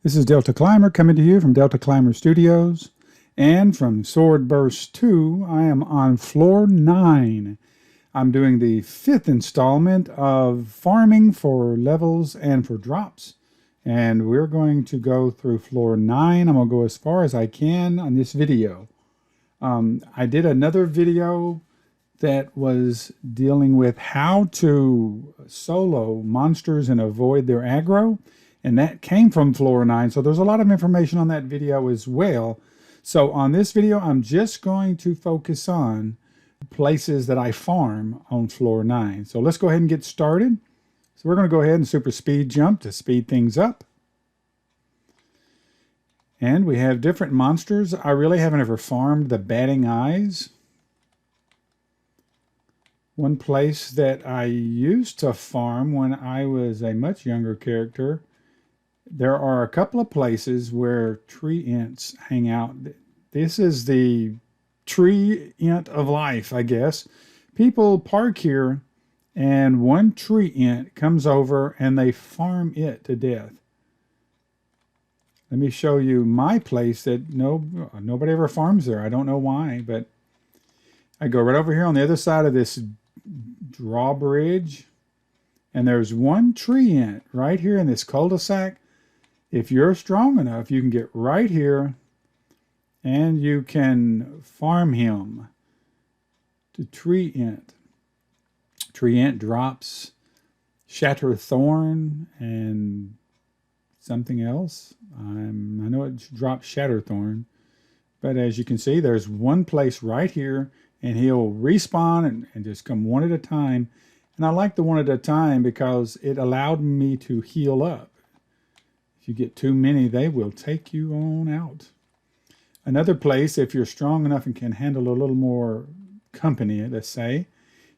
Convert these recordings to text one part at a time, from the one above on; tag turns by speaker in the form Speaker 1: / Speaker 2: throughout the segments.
Speaker 1: This is Deltaclimber coming to you from Deltaclimber Studios. And from Swordburst 2, I am on floor 9. I'm doing the 5th installment of farming for levels and for drops. And we're going to go through floor 9. I'm going to go as far as I can on this video. I did another video that was dealing with how to solo monsters and avoid their aggro. And that came from floor 9. So there's a lot of information on that video as well. So on this video, I'm just going to focus on places that I farm on floor 9. So let's go ahead and get started. So we're going to go ahead and super speed jump to speed things up. And we have different monsters. I really haven't ever farmed the batting eyes. One place that I used to farm when I was a much younger character, there are a couple of places where tree ints hang out. This is the tree int of life, I guess. People park here and one tree int comes over and they farm it to death. Let me show you my place that nobody ever farms there. I don't know why, but I go right over here on the other side of this drawbridge, and there's one tree int right here in this cul-de-sac. If you're strong enough, you can get right here and you can farm him to tree int. Tree int drops shatter thorn and something else. I know it drops shatter thorn, but as you can see, there's one place right here, and he'll respawn and just come one at a time. And I like the one at a time because it allowed me to heal up. If you get too many, they will take you on out. Another place, if you're strong enough and can handle a little more company, let's say,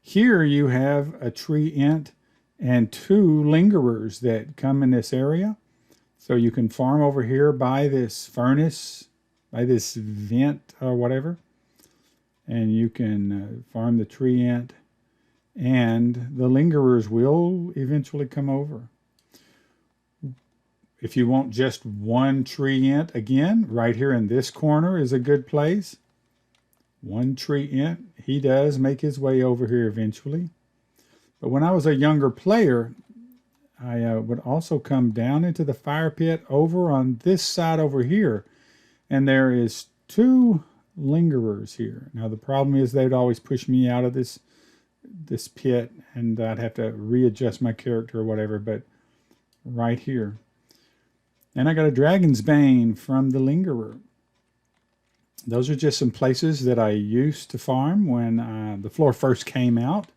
Speaker 1: here you have a tree int and 2 lingerers that come in this area. So you can farm over here by this furnace, by this vent or whatever. And you can farm the tree int, and the lingerers will eventually come over. If you want just one tree int, again, right here in this corner is a good place. One tree int, he does make his way over here eventually. But when I was a younger player, I would also come down into the fire pit over on this side over here. And there is 2 lingerers here. Now the problem is they'd always push me out of this pit, and I'd have to readjust my character or whatever, but right here. And I got a Dragon's Bane from the lingerer. Those are just some places that I used to farm when the floor first came out.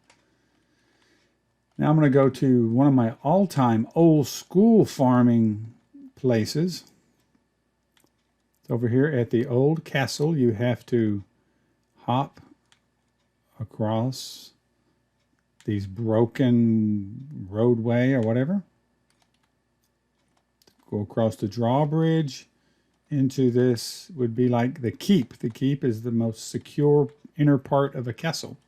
Speaker 1: Now I'm going to go to one of my all-time old school farming places. It's over here at the old castle. You have to hop across these broken roadway or whatever. Go across the drawbridge into this would be like the keep. The keep is the most secure inner part of a castle.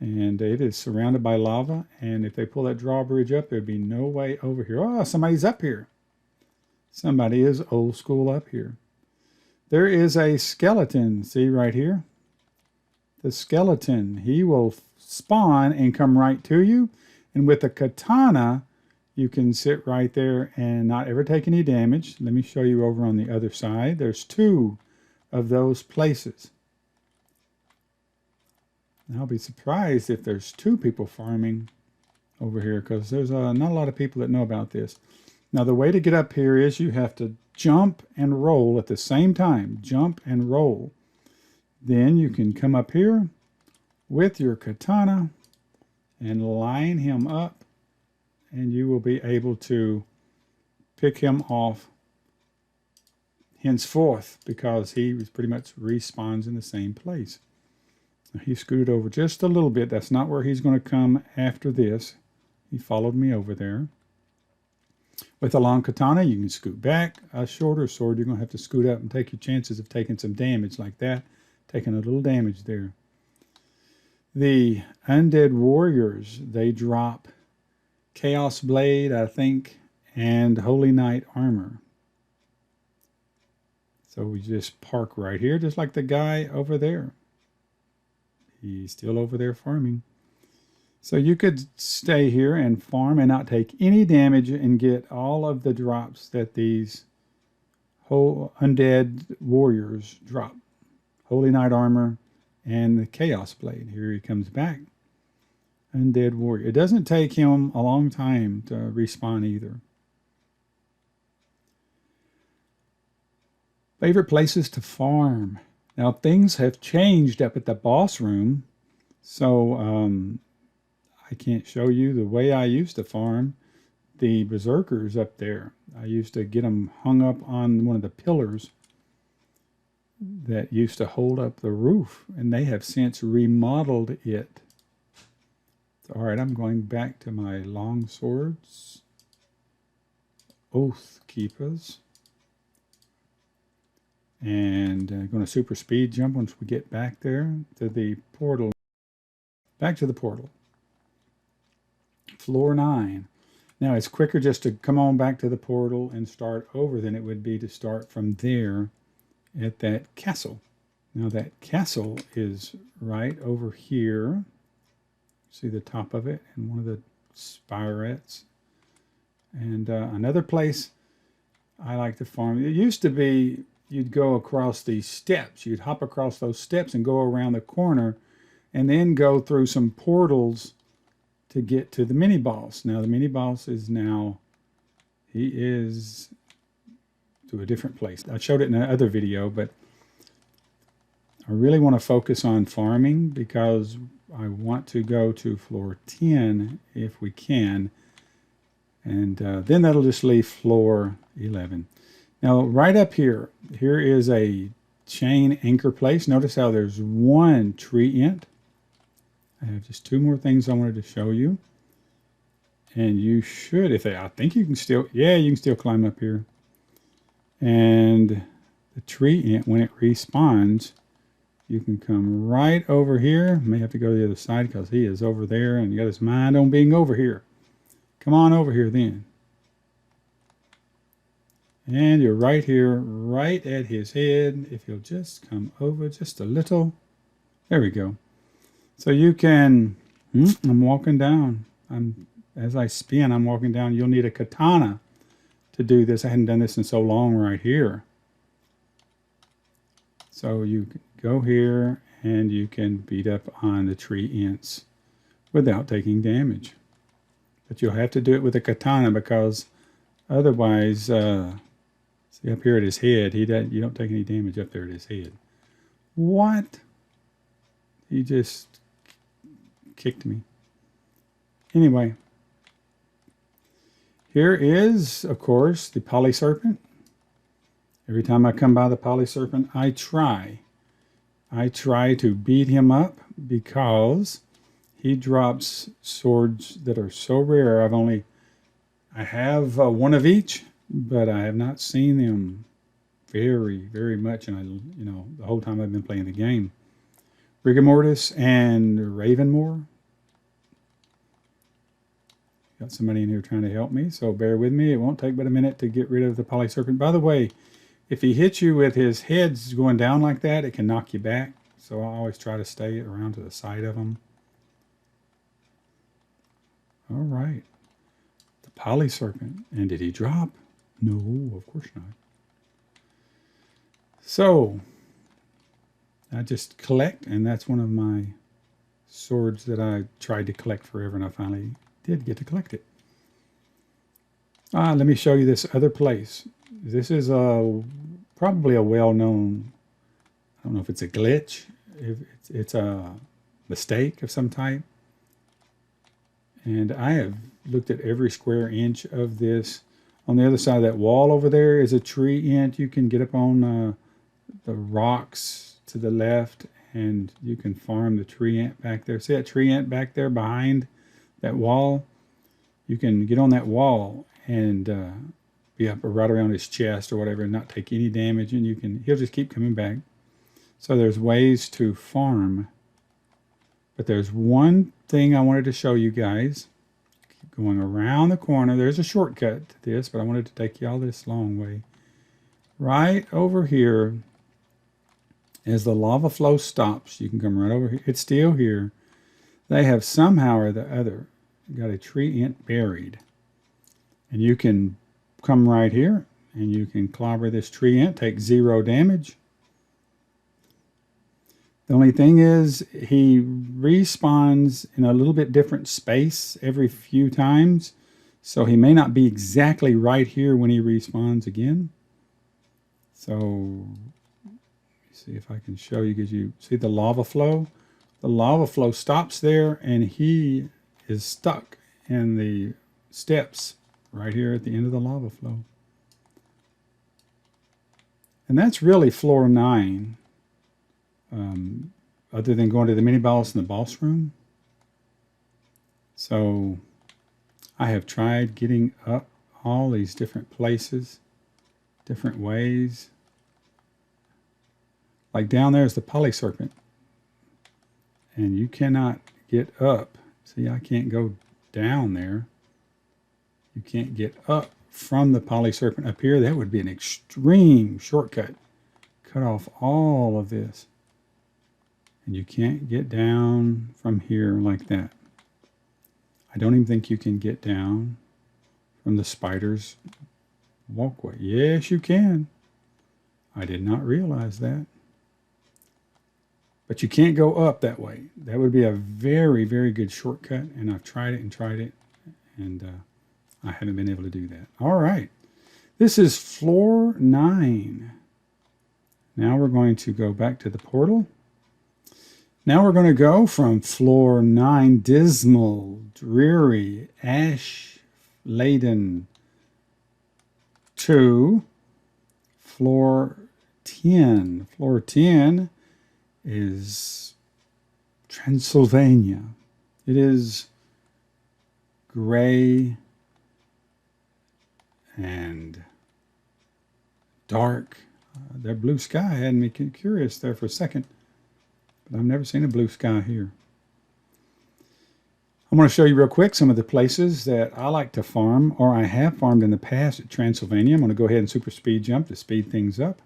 Speaker 1: And it is surrounded by lava. And if they pull that drawbridge up, there'd be no way over here. Oh, somebody's up here. Somebody is old school up here. There is a skeleton. See right here? The skeleton. He will spawn and come right to you. And with a katana, you can sit right there and not ever take any damage. Let me show you over on the other side. There's 2 of those places. And I'll be surprised if there's 2 people farming over here, because there's not a lot of people that know about this. Now the way to get up here is you have to jump and roll at the same time. Jump and roll. Then you can come up here with your katana and line him up, and you will be able to pick him off henceforth, because he pretty much respawns in the same place. Now he scooted over just a little bit. That's not where he's going to come after this. He followed me over there. With a long katana, you can scoot back. A shorter sword, you're going to have to scoot up and take your chances of taking some damage like that. Taking a little damage there. The undead warriors, they drop Chaos Blade, I think, and Holy Knight armor. So we just park right here, just like the guy over there. He's still over there farming. So you could stay here and farm and not take any damage and get all of the drops that these whole undead warriors drop. Holy Knight armor and the Chaos Blade. Here he comes back. Undead warrior. It doesn't take him a long time to respawn either. Favorite places to farm. Now things have changed up at the boss room. So I can't show you the way I used to farm the berserkers up there. I used to get them hung up on one of the pillars that used to hold up the roof, and they have since remodeled it. All right, I'm going back to my long swords. Oath Keepers. And going to super speed jump once we get back there to the portal. Back to the portal. Floor 9. Now it's quicker just to come on back to the portal and start over than it would be to start from there at that castle. Now that castle is right over here. See the top of it and one of the spirets. And another place I like to farm. It used to be you'd go across these steps. You'd hop across those steps and go around the corner and then go through some portals to get to the mini boss. Now the mini boss is now, he is to a different place. I showed it in another video, but I really want to focus on farming because I want to go to floor 10 if we can. And then that'll just leave floor 11. Now right up here, here is a chain anchor place. Notice how there's one tree ant. I have just 2 more things I wanted to show you. And you should, I think you can still, yeah, you can still climb up here. And the tree ant, when it respawns, you can come right over here. May have to go to the other side because he is over there and he got his mind on being over here. Come on over here then. And you're right here, right at his head. If you'll just come over just a little. There we go. So you can, I'm walking down. As I spin, I'm walking down. You'll need a katana to do this. I hadn't done this in so long right here. So you go here and you can beat up on the tree ants without taking damage. But you'll have to do it with a katana because otherwise, see up here at his head, you don't take any damage up there at his head. What? He just kicked me. Anyway, here is, of course, the polyserpent. Every time I come by the polyserpent, I try to beat him up because he drops swords that are so rare. I have one of each, but I have not seen them very, very much. And the whole time I've been playing the game. Rigor Mortis and Ravenmore. Got somebody in here trying to help me, so bear with me. It won't take but a minute to get rid of the polyserpent. By the way, if he hits you with his heads going down like that, it can knock you back. So I always try to stay around to the side of them. All right. The polyserpent. And did he drop? No, of course not. So I just collect, and that's one of my swords that I tried to collect forever, and I finally did get to collect it. Let me show you this other place. This is probably a well-known, I don't know if it's a glitch, if it's a mistake of some type. And I have looked at every square inch of this. On the other side of that wall over there is a tree ant. You can get up on the rocks to the left and you can farm the tree ant back there. See that tree ant back there behind that wall? You can get on that wall and be up right around his chest or whatever and not take any damage, and he'll just keep coming back. So there's ways to farm. But there's one thing I wanted to show you guys. Keep going around the corner. There's a shortcut to this, but I wanted to take y'all this long way. right over here, as the lava flow stops, you can come right over here. It's still here. They have somehow or the other got a tree ant buried. And you can come right here and you can clobber this tree ant, take 0 damage. The only thing is he respawns in a little bit different space every few times. So he may not be exactly right here when he respawns again. So see if I can show you, because you see the lava flow. The lava flow stops there and he is stuck in the steps right here at the end of the lava flow. And that's really floor 9. Other than going to the mini boss in the boss room. So I have tried getting up all these different places, different ways. Like down there is the polyserpent. And you cannot get up. See, I can't go down there. You can't get up from the polyserpent up here. That would be an extreme shortcut. Cut off all of this. And you can't get down from here like that. I don't even think you can get down from the spider's walkway. Yes, you can. I did not realize that. But you can't go up that way. That would be a very, very good shortcut. And I've tried it, and I haven't been able to do that. All right. This is floor 9. Now we're going to go back to the portal. Now we're going to go from floor 9, dismal, dreary, ash-laden, to floor 10. Floor 10 is Transylvania. It is gray and dark. That blue sky had me curious there for a second. But I've never seen a blue sky here. I'm going to show you real quick some of the places that I like to farm, or I have farmed in the past at Transylvania. I'm going to go ahead and super speed jump to speed things up.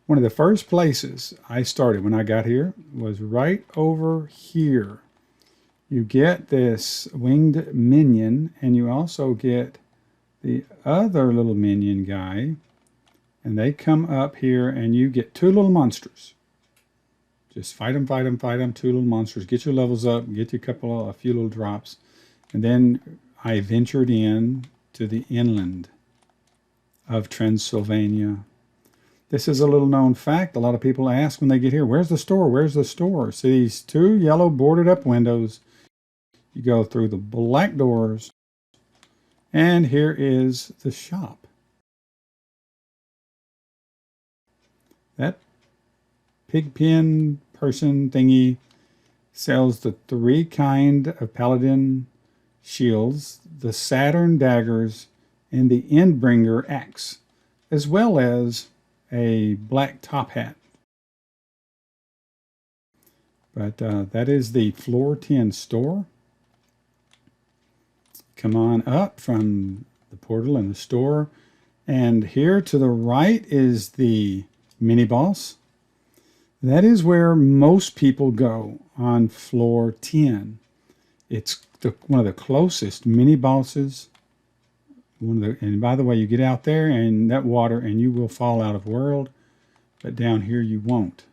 Speaker 1: One of the first places I started when I got here was right over here. You get this winged minion, and you also get the other little minion guy, and they come up here, and you get 2 little monsters. Just fight them, 2 little monsters. Get your levels up, get you a few little drops. And then I ventured in to the inland of Transylvania. This is a little known fact. A lot of people ask when they get here, where's the store? Where's the store? See these 2 yellow boarded up windows. You go through the black doors, and here is the shop. That pigpen person thingy sells the 3 kind of paladin shields, the Saturn daggers, and the Endbringer axe, as well as a black top hat. But that is the floor 10 store. Come on up from the portal and the store, and here to the right is the mini boss. That is where most people go on floor 10. It's one of the closest mini bosses. And by the way, you get out there in that water and you will fall out of world, but down here you won't.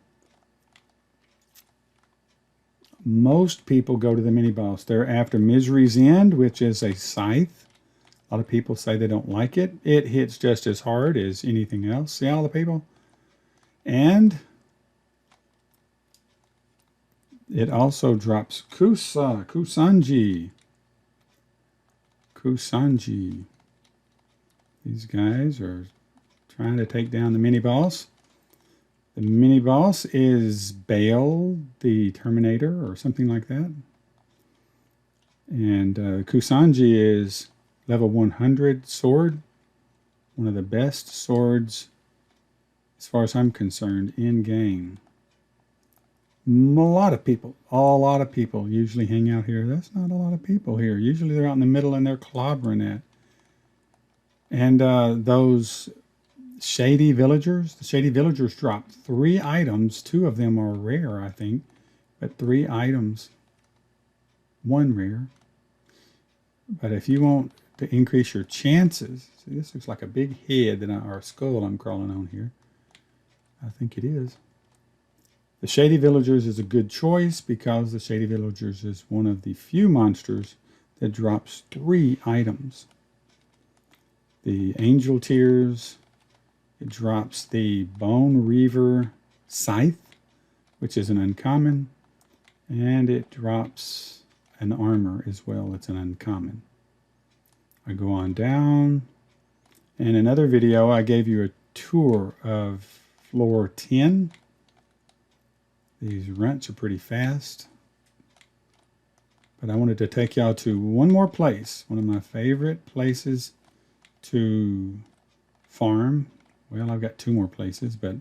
Speaker 1: Most people go to the mini boss. They're after Misery's End, which is a scythe. A lot of people say they don't like it. It hits just as hard as anything else. See all the people? And it also drops Kusanji. These guys are trying to take down the mini boss. The mini boss is Bale, the Terminator, or something like that. And Kusanji is level 100 sword. One of the best swords, as far as I'm concerned, in game. A lot of people usually hang out here. That's not a lot of people here. Usually they're out in the middle and they're clobbering at. And those Shady Villagers. The Shady Villagers drop 3 items. 2 of them are rare, I think, but 3 items, 1 rare. But if you want to increase your chances, see, this looks like a big head or a skull I'm crawling on here. I think it is. The Shady Villagers is a good choice because the Shady Villagers is one of the few monsters that drops 3 items. The Angel Tears, it drops the Bone Reaver Scythe, which is an uncommon, and it drops an armor as well. It's an uncommon. I go on down. In another video, I gave you a tour of floor 10. These runts are pretty fast. But I wanted to take y'all to one more place, one of my favorite places to farm. Well, I've got 2 more places, but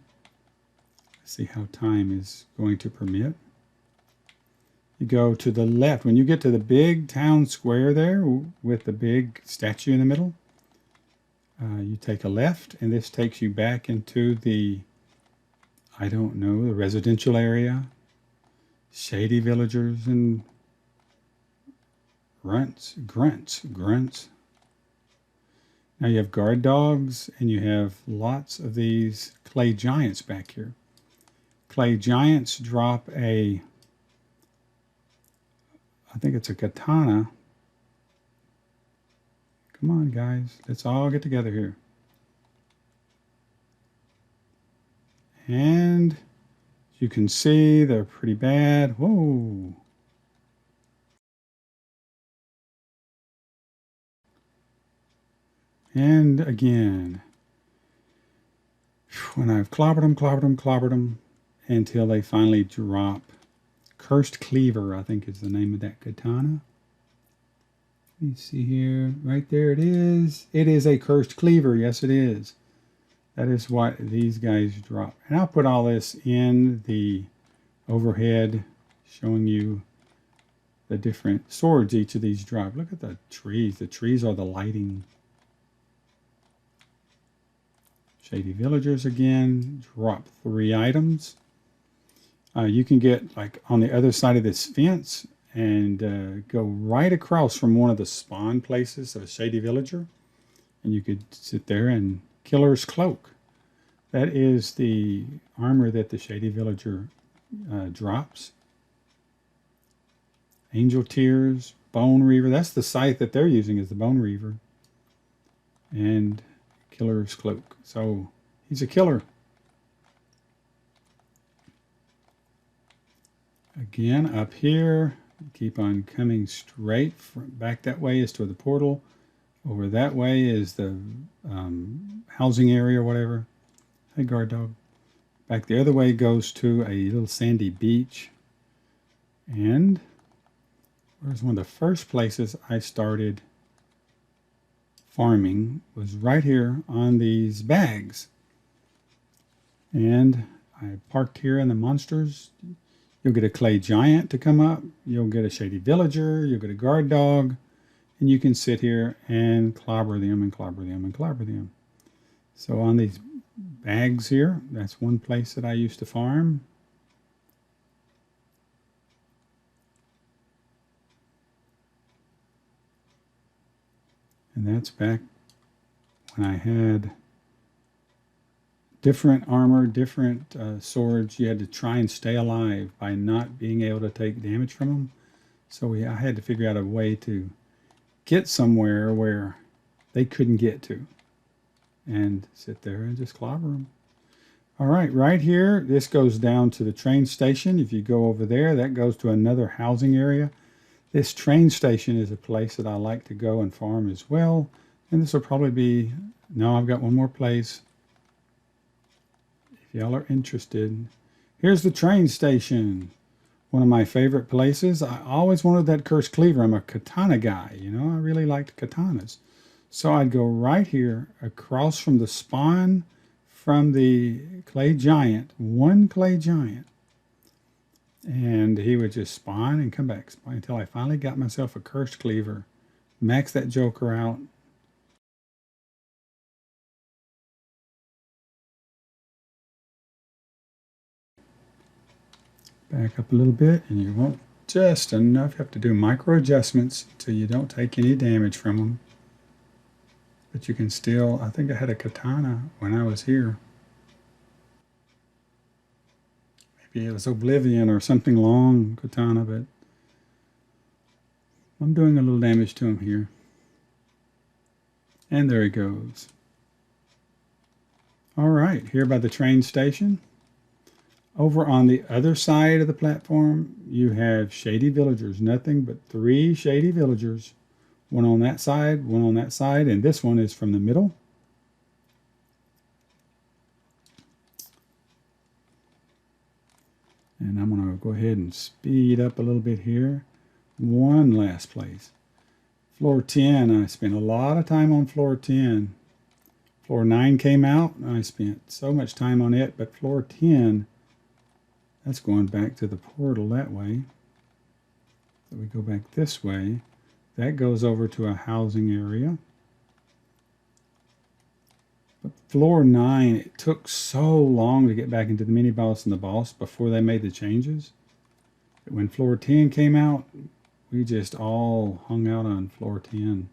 Speaker 1: let's see how time is going to permit. You go to the left. When you get to the big town square there with the big statue in the middle, you take a left, and this takes you back into the, I don't know, the residential area. Shady Villagers and grunts. Now you have guard dogs, and you have lots of these clay giants back here. Clay giants drop I think it's a katana. Come on, guys. Let's all get together here. And you can see they're pretty bad. Whoa. And again, when I've clobbered them, until they finally drop. Cursed Cleaver, I think is the name of that katana. Let me see here. Right there it is. It is a Cursed Cleaver. Yes, it is. That is what these guys drop. And I'll put all this in the overhead, showing you the different swords each of these drop. Look at the trees. The trees are the lighting. Shady Villagers again, drop 3 items. You can get like on the other side of this fence and go right across from one of the spawn places of a Shady Villager. And you could sit there and Killer's Cloak. That is the armor that the Shady Villager drops. Angel Tears, Bone Reaver. That's the scythe that they're using, is the Bone Reaver. And Killer's Cloak. So he's a killer. Again, up here, keep on coming straight. Back that way is toward the portal. Over that way is the housing area or whatever. Hey, guard dog. Back the other way goes to a little sandy beach. And where's one of the first places I started farming was right here on these bags. And I parked here in the monsters. You'll get a clay giant to come up. You'll get a Shady Villager. You'll get a guard dog. And you can sit here and clobber them and clobber them and clobber them. So on these bags here, that's one place that I used to farm. And that's back when I had different armor, different swords. You had to try and stay alive by not being able to take damage from them. So I had to figure out a way to get somewhere where they couldn't get to. And sit there and just clobber them. All right here, this goes down to the train station. If you go over there, that goes to another housing area. This train station is a place that I like to go and farm as well. And this will probably be, no, I've got one more place. If y'all are interested. Here's the train station. One of my favorite places. I always wanted that Cursed Cleaver. I'm a katana guy, you know. I really liked katanas. So I'd go right here across from the spawn from the clay giant, one clay giant. And he would just spawn and come back, spawn until I finally got myself a Cursed Cleaver, max that joker out, Back up a little bit, and you won't just enough. You have to do micro adjustments so you don't take any damage from them. But you can still, I think I had a katana when I was here. Maybe it was Oblivion or something long katana, but I'm doing a little damage to him here. And there he goes. All right, here by the train station. Over on the other side of the platform, you have shady villagers. Nothing but 3 shady villagers. One on that side, one on that side, and this one is from the middle. And I'm going to go ahead and speed up a little bit here. One last place. Floor 10, I spent a lot of time on floor 10. Floor 9 came out, and I spent so much time on it, but floor 10, that's going back to the portal that way. So we go back this way. That goes over to a housing area. But floor 9, it took so long to get back into the mini-boss and the boss before they made the changes. But when floor 10 came out, we just all hung out on floor 10.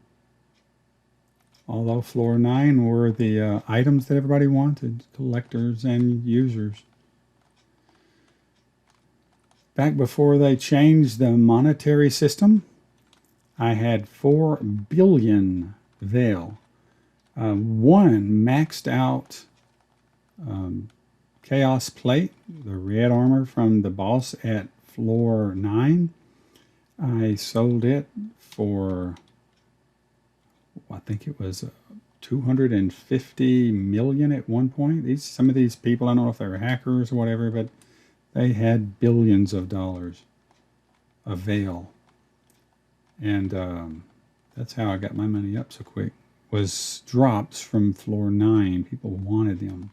Speaker 1: Although floor 9 were the items that everybody wanted, collectors and users. Back before they changed the monetary system, I had 4 billion Veil. 1 maxed out Chaos Plate, the red armor from the boss at floor 9. I sold it for, I think it was 250 million at one point. Some of these people, I don't know if they were hackers or whatever, but they had billions of dollars of Veil. And that's how I got my money up so quick. Was drops from floor 9. People wanted them.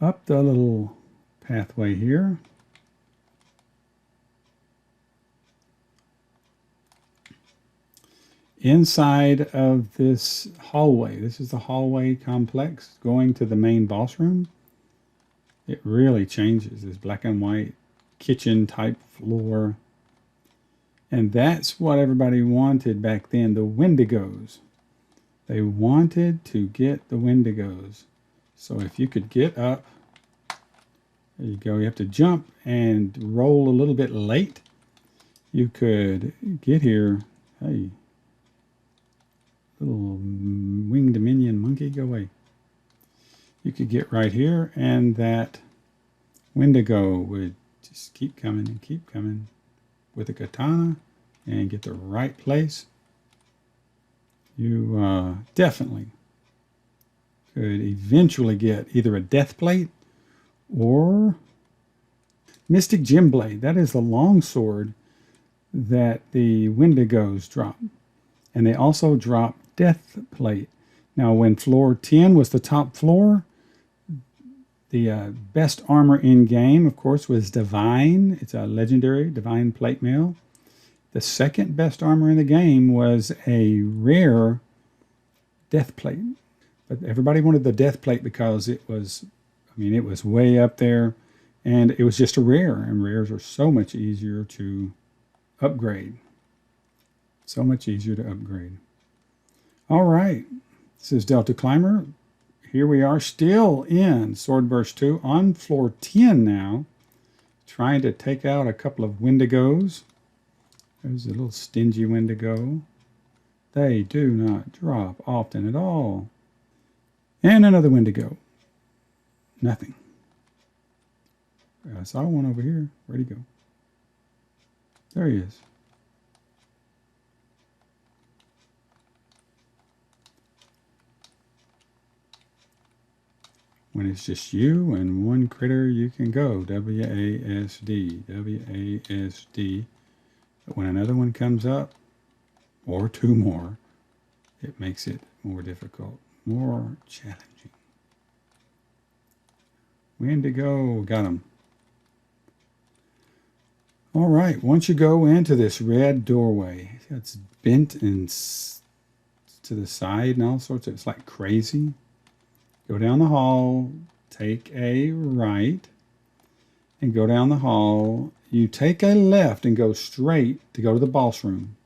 Speaker 1: Up the little pathway here. Inside of this hallway, this is the hallway complex going to the main boss room. It really changes. This black and white kitchen type floor. And that's what everybody wanted back then, the Wendigos. They wanted to get the Wendigos. So if you could get up, there you go, you have to jump and roll a little bit late. You could get here, hey, little winged minion monkey, go away. You could get right here and that Wendigo would just keep coming and keep coming with a katana and get the right place. You definitely could eventually get either a death plate or Mystic Gem Blade. That is the long sword that the Wendigos drop. And they also drop Death Plate. Now, when floor 10 was the top floor, the best armor in game, of course, was Divine. It's a legendary Divine Plate Mail. The second best armor in the game was a rare Death Plate. But everybody wanted the Death Plate because it was, I mean, it was way up there. And it was just a rare. And rares are so much easier to upgrade. So much easier to upgrade. All right. This is Deltaclimber. Here we are still in Swordburst 2 on floor 10 now. Trying to take out a couple of Wendigos. There's a little stingy Wendigo. They do not drop often at all. And another Wendigo. Nothing. I saw one over here. Where'd he go? There he is. When it's just you and one critter, you can go. W-A-S-D. W-A-S-D. But when another one comes up, or 2 more, it makes it more difficult, more challenging. Wendigo, got him. All right, once you go into this red doorway, it's bent and to the side and all sorts of, it's like crazy. Go down the hall, take a right and go down the hall. You take a left and go straight to go to the boss room.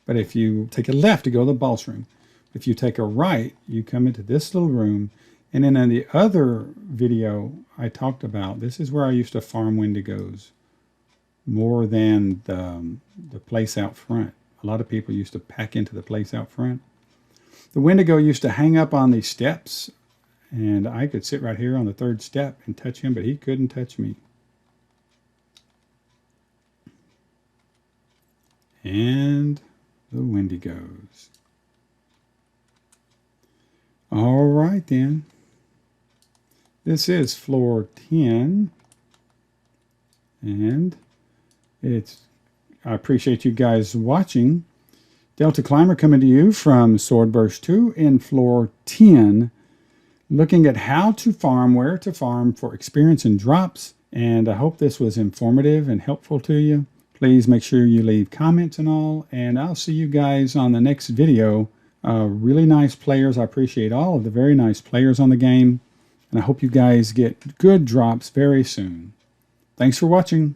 Speaker 1: But if you take a left to go to the boss room, if you take a right, you come into this little room. And then in the other video I talked about, this is where I used to farm Wendigos more than the place out front. A lot of people used to pack into the place out front. The Wendigo used to hang up on these steps, and I could sit right here on the third step and touch him, but he couldn't touch me. And the Wendigos. All right then. This is floor 10. And I appreciate you guys watching. Deltaclimber coming to you from Swordburst 2 in floor 10, looking at how to farm, where to farm for experience and drops. And I hope this was informative and helpful to you. Please make sure you leave comments and all, and I'll see you guys on the next video. Really nice players. I appreciate all of the very nice players on the game, and I hope you guys get good drops very soon. Thanks for watching.